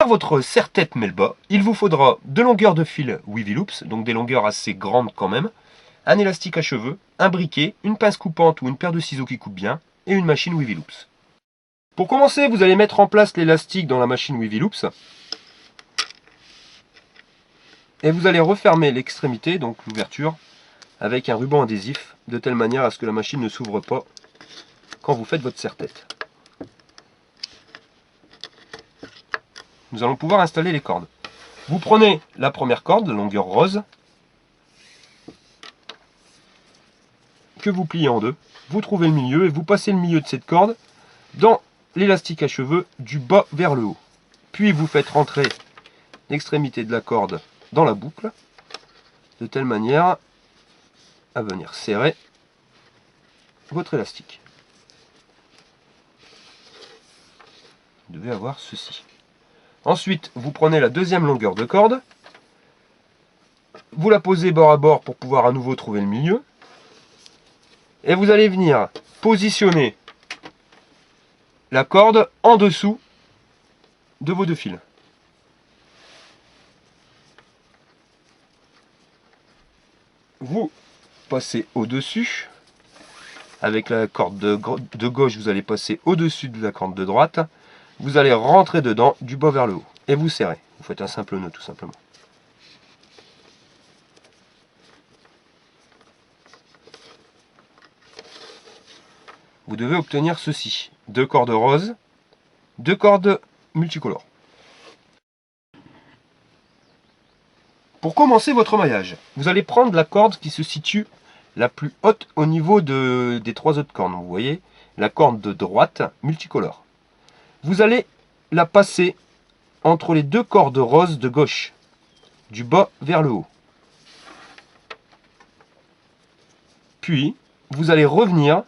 Pour votre serre-tête Melba, il vous faudra deux longueurs de fil Wavy Loops, donc des longueurs assez grandes quand même, un élastique à cheveux, un briquet, une pince coupante ou une paire de ciseaux qui coupe bien, et une machine Wavy Loops. Pour commencer, vous allez mettre en place l'élastique dans la machine Wavy Loops, et vous allez refermer l'extrémité, donc l'ouverture, avec un ruban adhésif, de telle manière à ce que la machine ne s'ouvre pas quand vous faites votre serre-tête. Nous allons pouvoir installer les cordes. Vous prenez la première corde, longueur rose, que vous pliez en deux, vous trouvez le milieu et vous passez le milieu de cette corde dans l'élastique à cheveux du bas vers le haut. Puis vous faites rentrer l'extrémité de la corde dans la boucle, de telle manière à venir serrer votre élastique. Vous devez avoir ceci. Ensuite, vous prenez la deuxième longueur de corde, vous la posez bord à bord pour pouvoir à nouveau trouver le milieu, et vous allez venir positionner la corde en dessous de vos deux fils. Vous passez au-dessus. Avec la corde de gauche, vous allez passer au-dessus de la corde de droite. Vous allez rentrer dedans du bas vers le haut. Et vous serrez. Vous faites un simple nœud tout simplement. Vous devez obtenir ceci. Deux cordes roses, deux cordes multicolores. Pour commencer votre maillage, vous allez prendre la corde qui se situe la plus haute au niveau des trois autres cordes. Vous voyez, la corde de droite multicolore. Vous allez la passer entre les deux cordes roses de gauche, du bas vers le haut. Puis, vous allez revenir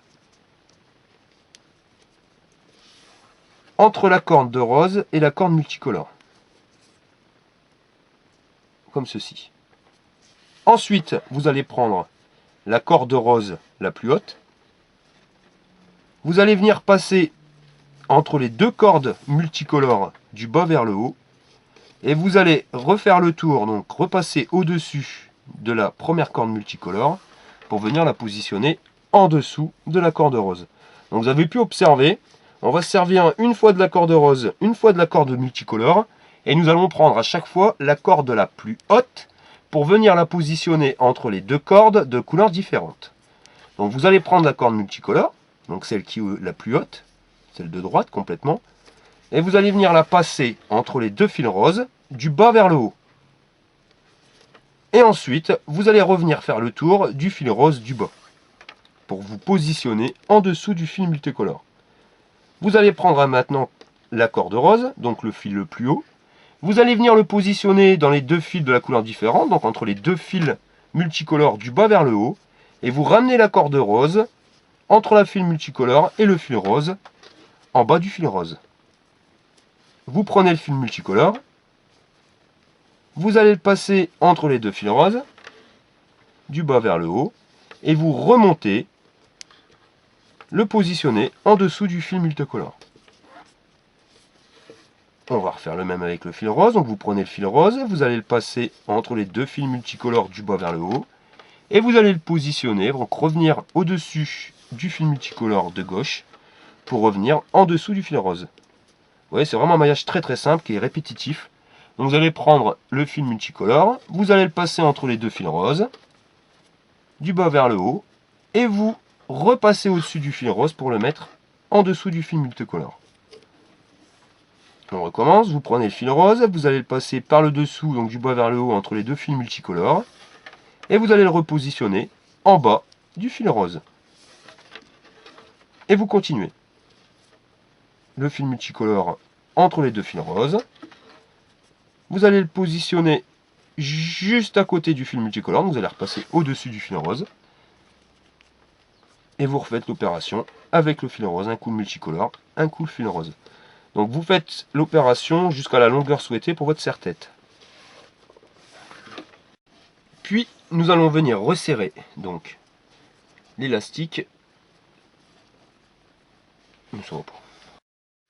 entre la corde de rose et la corde multicolore. Comme ceci. Ensuite, vous allez prendre la corde rose la plus haute. Vous allez venir passer entre les deux cordes multicolores du bas vers le haut. Et vous allez refaire le tour, donc repasser au-dessus de la première corde multicolore pour venir la positionner en dessous de la corde rose. Donc vous avez pu observer, on va se servir une fois de la corde rose, une fois de la corde multicolore, et nous allons prendre à chaque fois la corde la plus haute pour venir la positionner entre les deux cordes de couleurs différentes. Donc vous allez prendre la corde multicolore, donc celle qui est la plus haute, celle de droite complètement, et vous allez venir la passer entre les deux fils roses, du bas vers le haut. Et ensuite, vous allez revenir faire le tour du fil rose du bas, pour vous positionner en dessous du fil multicolore. Vous allez prendre maintenant la corde rose, donc le fil le plus haut. Vous allez venir le positionner dans les deux fils de la couleur différente, donc entre les deux fils multicolores du bas vers le haut, et vous ramenez la corde rose entre la fil multicolore et le fil rose, en bas du fil rose. Vous prenez le fil multicolore, vous allez le passer entre les deux fils roses, du bas vers le haut, et vous remontez, le positionner en dessous du fil multicolore. On va refaire le même avec le fil rose. Donc vous prenez le fil rose, vous allez le passer entre les deux fils multicolores du bas vers le haut, et vous allez le positionner, donc revenir au-dessus du fil multicolore de gauche, pour revenir en dessous du fil rose. Vous voyez, c'est vraiment un maillage très très simple qui est répétitif. Donc vous allez prendre le fil multicolore, vous allez le passer entre les deux fils roses, du bas vers le haut, et vous repassez au-dessus du fil rose pour le mettre en dessous du fil multicolore. On recommence, vous prenez le fil rose, vous allez le passer par le dessous, donc du bas vers le haut, entre les deux fils multicolores, et vous allez le repositionner en bas du fil rose. Et vous continuez. Le fil multicolore entre les deux fils roses. Vous allez le positionner juste à côté du fil multicolore, donc vous allez repasser au-dessus du fil rose. Et vous refaites l'opération avec le fil rose, un coup le multicolore, un coup le fil rose. Donc vous faites l'opération jusqu'à la longueur souhaitée pour votre serre-tête. Puis nous allons venir resserrer donc l'élastique.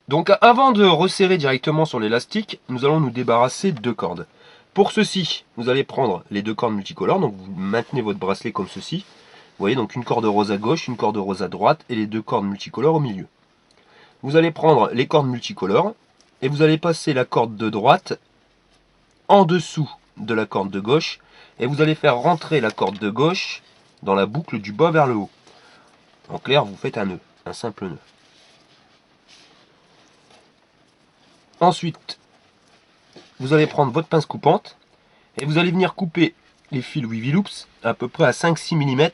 Donc avant de resserrer directement sur l'élastique, nous allons nous débarrasser de 2 cordes. Pour ceci, vous allez prendre les 2 cordes multicolores, donc vous maintenez votre bracelet comme ceci. Vous voyez, donc une corde rose à gauche, une corde rose à droite et les 2 cordes multicolores au milieu. Vous allez prendre les cordes multicolores et vous allez passer la corde de droite en dessous de la corde de gauche et vous allez faire rentrer la corde de gauche dans la boucle du bas vers le haut. En clair, vous faites un nœud, un simple nœud. Ensuite, vous allez prendre votre pince coupante et vous allez venir couper les fils Wavy Loops à peu près à 5-6 mm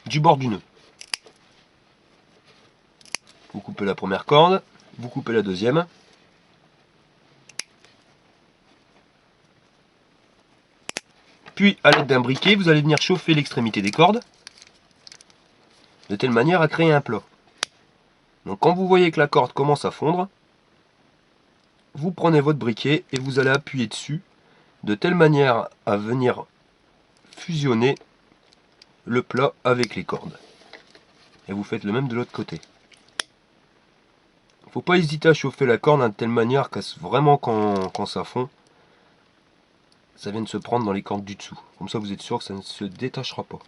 du bord du nœud. Vous coupez la première corde, vous coupez la deuxième. Puis, à l'aide d'un briquet, vous allez venir chauffer l'extrémité des cordes de telle manière à créer un plat. Donc quand vous voyez que la corde commence à fondre, vous prenez votre briquet et vous allez appuyer dessus de telle manière à venir fusionner le plat avec les cordes. Et vous faites le même de l'autre côté. Il ne faut pas hésiter à chauffer la corde de telle manière qu'à vraiment quand ça fond, ça vienne se prendre dans les cordes du dessous. Comme ça vous êtes sûr que ça ne se détachera pas.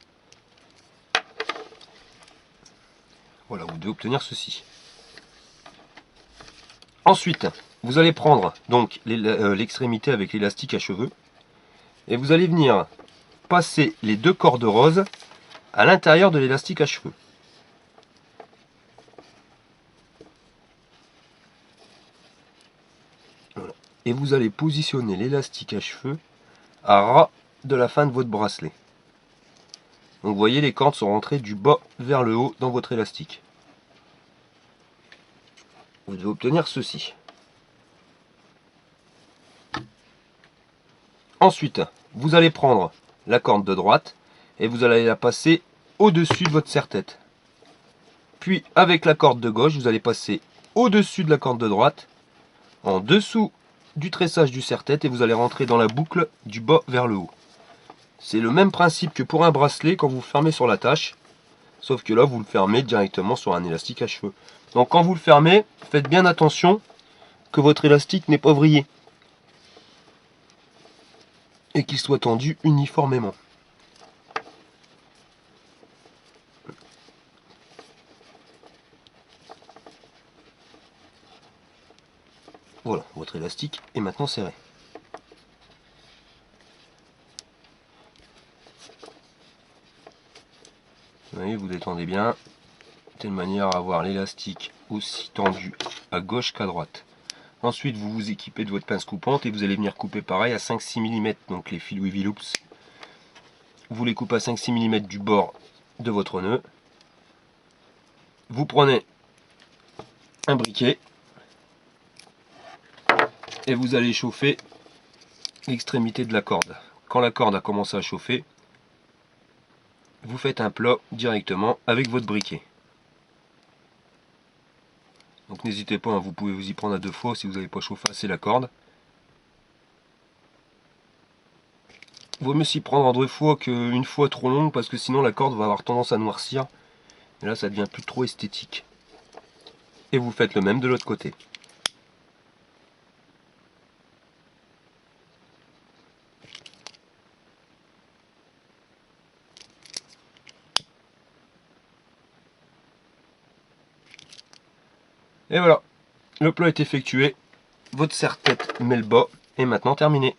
Voilà, vous devez obtenir ceci. Ensuite, vous allez prendre donc l'extrémité avec l'élastique à cheveux et vous allez venir passer les 2 cordes roses à l'intérieur de l'élastique à cheveux. Voilà. Et vous allez positionner l'élastique à cheveux à ras de la fin de votre bracelet. Donc vous voyez, les cordes sont rentrées du bas vers le haut dans votre élastique. Vous devez obtenir ceci. Ensuite, vous allez prendre la corde de droite et vous allez la passer au-dessus de votre serre-tête. Puis avec la corde de gauche, vous allez passer au-dessus de la corde de droite, en dessous du tressage du serre-tête et vous allez rentrer dans la boucle du bas vers le haut. C'est le même principe que pour un bracelet quand vous fermez sur l'attache, sauf que là vous le fermez directement sur un élastique à cheveux. Donc quand vous le fermez, faites bien attention que votre élastique n'est pas vrillé et qu'il soit tendu uniformément. Voilà, votre élastique est maintenant serré. Vous voyez, vous détendez bien, de telle manière à avoir l'élastique aussi tendu à gauche qu'à droite. Ensuite, vous vous équipez de votre pince coupante et vous allez venir couper pareil à 5-6 mm, donc les fils Wavy Loops. Vous les coupez à 5-6 mm du bord de votre nœud. Vous prenez un briquet et vous allez chauffer l'extrémité de la corde. Quand la corde a commencé à chauffer, vous faites un plat directement avec votre briquet. Donc n'hésitez pas, vous pouvez vous y prendre à 2 fois si vous n'avez pas chauffé assez la corde. Il vaut mieux s'y prendre en 2 fois qu'une fois trop longue parce que sinon la corde va avoir tendance à noircir. Et là ça devient plus trop esthétique. Et vous faites le même de l'autre côté. Et voilà, le plat est effectué, votre serre-tête met le bas, et maintenant terminé.